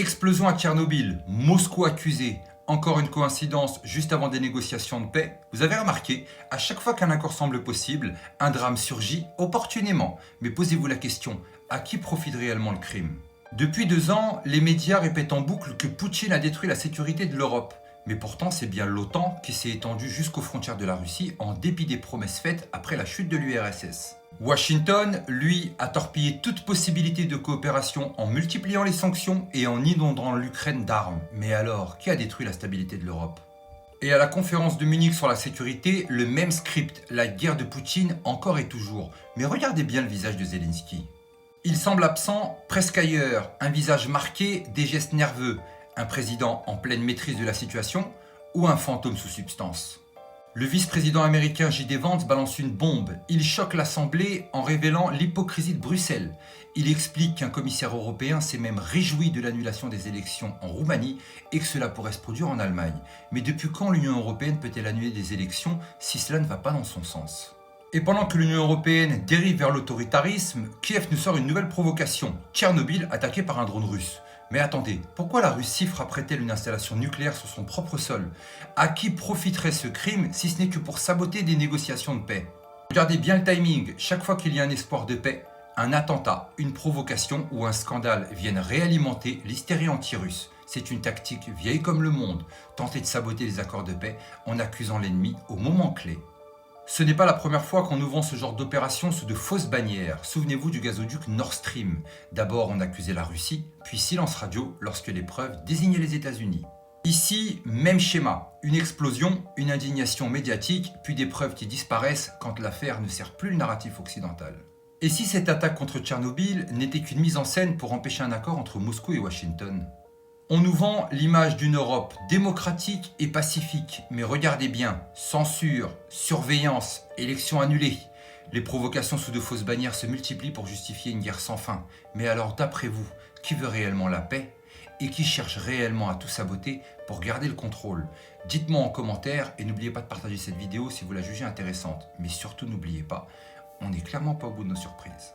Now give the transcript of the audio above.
Explosion à Tchernobyl, Moscou accusé. Encore une coïncidence juste avant des négociations de paix. Vous avez remarqué, à chaque fois qu'un accord semble possible, un drame surgit opportunément. Mais posez-vous la question, à qui profite réellement le crime? Depuis 2 ans, les médias répètent en boucle que Poutine a détruit la sécurité de l'Europe. Mais pourtant, c'est bien l'OTAN qui s'est étendue jusqu'aux frontières de la Russie en dépit des promesses faites après la chute de l'URSS. Washington, lui, a torpillé toute possibilité de coopération en multipliant les sanctions et en inondant l'Ukraine d'armes. Mais alors, qui a détruit la stabilité de l'Europe? Et à la conférence de Munich sur la sécurité, le même script, la guerre de Poutine encore et toujours. Mais regardez bien le visage de Zelensky. Il semble absent, presque ailleurs, un visage marqué, des gestes nerveux, un président en pleine maîtrise de la situation ou un fantôme sous substance. Le vice-président américain J.D. Vance balance une bombe. Il choque l'Assemblée en révélant l'hypocrisie de Bruxelles. Il explique qu'un commissaire européen s'est même réjoui de l'annulation des élections en Roumanie et que cela pourrait se produire en Allemagne. Mais depuis quand l'Union européenne peut-elle annuler des élections si cela ne va pas dans son sens? Et pendant que l'Union européenne dérive vers l'autoritarisme, Kiev nous sort une nouvelle provocation. Tchernobyl attaqué par un drone russe. Mais attendez, pourquoi la Russie frapperait-elle une installation nucléaire sur son propre sol? À qui profiterait ce crime si ce n'est que pour saboter des négociations de paix? Regardez bien le timing, chaque fois qu'il y a un espoir de paix, un attentat, une provocation ou un scandale viennent réalimenter l'hystérie anti-russe. C'est une tactique vieille comme le monde, tenter de saboter les accords de paix en accusant l'ennemi au moment clé. Ce n'est pas la première fois qu'on nous vend ce genre d'opération sous de fausses bannières. Souvenez-vous du gazoduc Nord Stream. D'abord on accusait la Russie, puis silence radio lorsque les preuves désignaient les États-Unis. Ici, même schéma. Une explosion, une indignation médiatique, puis des preuves qui disparaissent quand l'affaire ne sert plus le narratif occidental. Et si cette attaque contre Tchernobyl n'était qu'une mise en scène pour empêcher un accord entre Moscou et Washington? On nous vend l'image d'une Europe démocratique et pacifique, mais regardez bien, censure, surveillance, élections annulées. Les provocations sous de fausses bannières se multiplient pour justifier une guerre sans fin. Mais alors d'après vous, qui veut réellement la paix et qui cherche réellement à tout saboter pour garder le contrôle? Dites-moi en commentaire et n'oubliez pas de partager cette vidéo si vous la jugez intéressante. Mais surtout n'oubliez pas, on n'est clairement pas au bout de nos surprises.